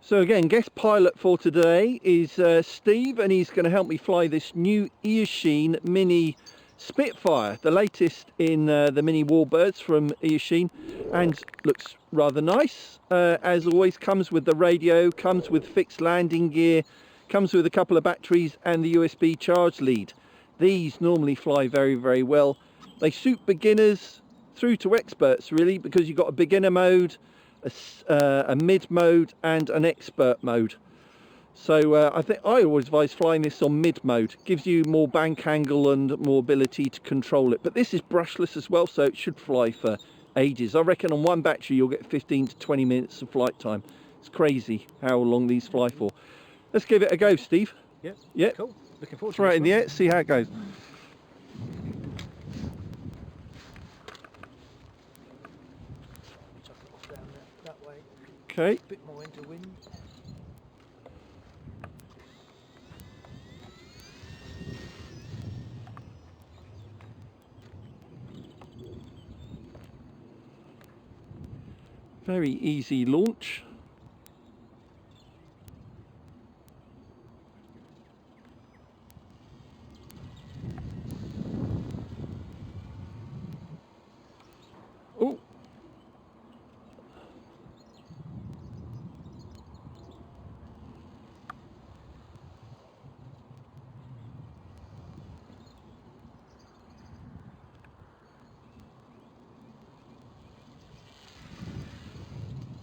So again, guest pilot for today is Steve, and he's going to help me fly this new Eachine Mini Spitfire, the latest in the mini warbirds from Eachine, and looks rather nice. As always, comes with the radio, comes with fixed landing gear, comes with a couple of batteries and the USB charge lead. These normally fly very, very well. They suit beginners through to experts really, because you've got a beginner mode, a mid mode and an expert mode. So I think I always advise flying this on mid mode. Gives you more bank angle and more ability to control it. But this is brushless as well, so it should fly for ages. I reckon on one battery you'll get 15 to 20 minutes of flight time. It's crazy how long these fly for. Let's give it a go, Steve. Yep. Yep. Cool. Looking forward to Throw it in the one. air, see how it goes. Chuck it off down that way. Okay. A bit more into wind. Very easy launch. Oh.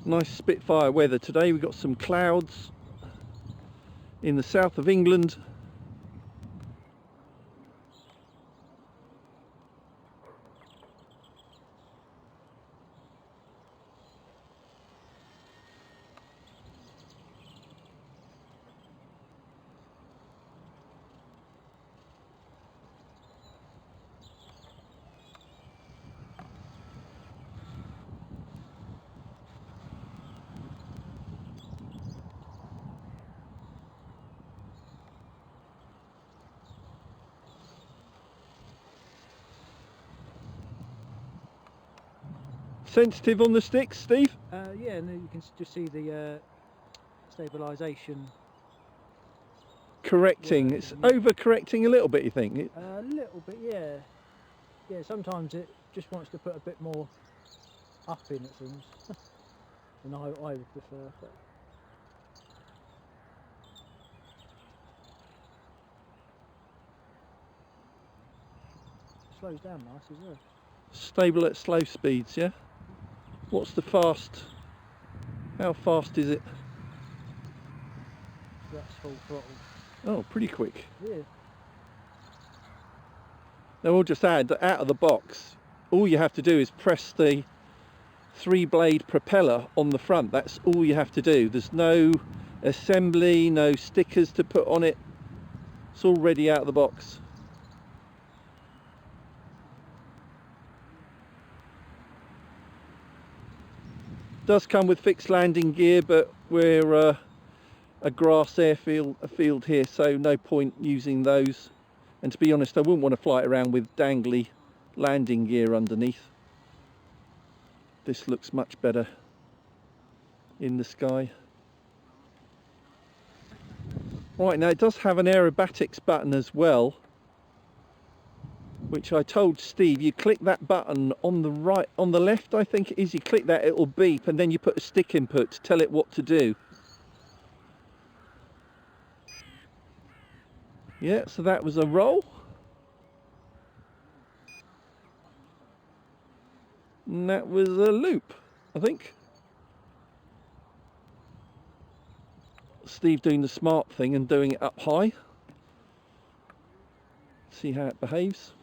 Nice Spitfire weather today. We've got some clouds in the south of England. Sensitive on the sticks, Steve? Yeah, and then you can just see the stabilisation. Correcting. It's over-correcting a little bit, you think? A little bit, yeah. Yeah, sometimes it just wants to put a bit more up in, it seems. And I would prefer. But it slows down nice as well. Stable at slow speeds, yeah? What's the fast? How fast is it? That's full throttle. Oh, pretty quick. Yeah. Now we'll just add that out of the box, all you have to do is press the 3-blade propeller on the front. That's all you have to do. There's no assembly, no stickers to put on it. It's already out of the box. Does come with fixed landing gear, but we're a grass field here, so no point using those. And to be honest, I wouldn't want to fly it around with dangly landing gear underneath. This looks much better in the sky. Right, now it does have an Aerobatics button as well, which I told Steve, you click that button on the right, on the left I think it is, you click that, it'll beep, and then you put a stick input to tell it what to do. Yeah, so that was a roll. And that was a loop, I think. Steve doing the smart thing and doing it up high. See how it behaves.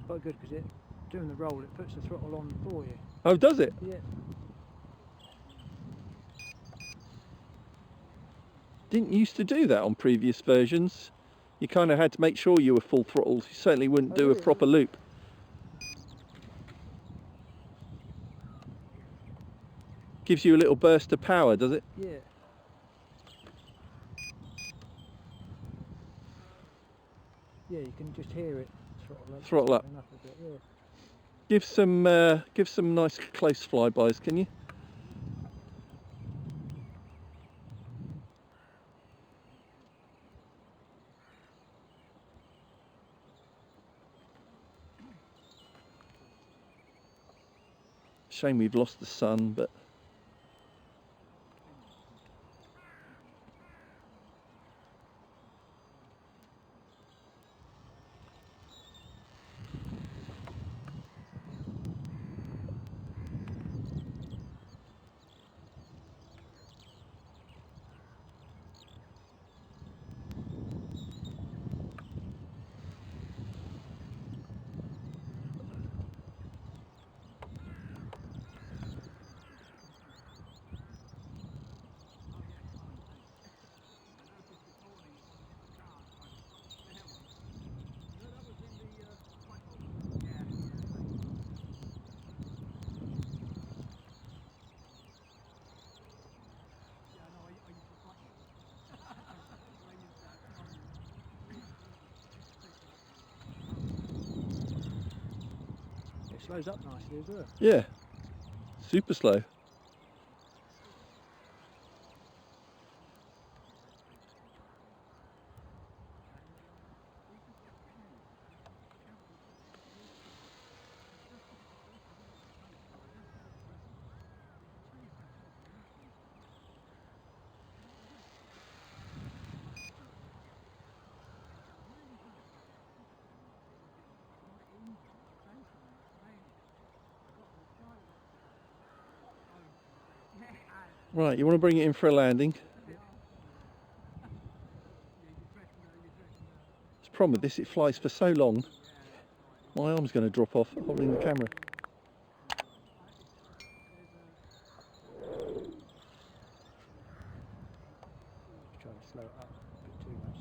Quite good because it doing the roll, it puts the throttle on for you. Oh, does it? Yeah. Didn't used to do that on previous versions. You kind of had to make sure you were full throttle. You certainly wouldn't do a proper loop. Gives you a little burst of power, does it? Yeah. Yeah, you can just hear it Throttle up. A bit, yeah. Give some nice close flybys, can you? Shame we've lost the sun, but It slows up nicely as well. yeah, super slow. Right, you want to bring it in for a landing. The problem with this, it flies for so long, my arm's going to drop off holding the camera. Try to slow it up a bit too much.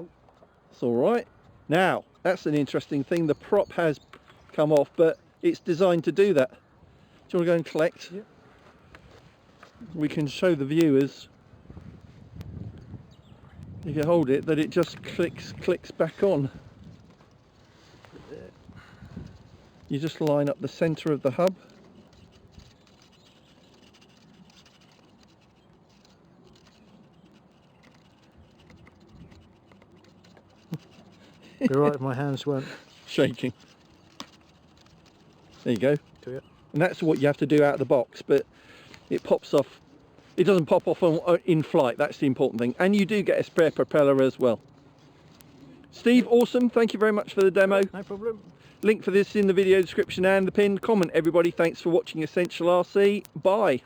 Oh, It's all right. Now, that's an interesting thing. The prop has come off, but it's designed to do that. Do you want to go and collect? Yep. We can show the viewers. You can hold it, that it just clicks back on. You just line up the centre of the hub. you're right if my hands weren't Shaking. There you go. to it. And that's what you have to do out of the box, but it pops off. It doesn't pop off in flight, that's the important thing. And you do get a spare propeller as well. Steve, awesome. Thank you very much for the demo. No problem. Link for this in the video description and the pinned comment, everybody. Thanks for watching Essential RC. Bye.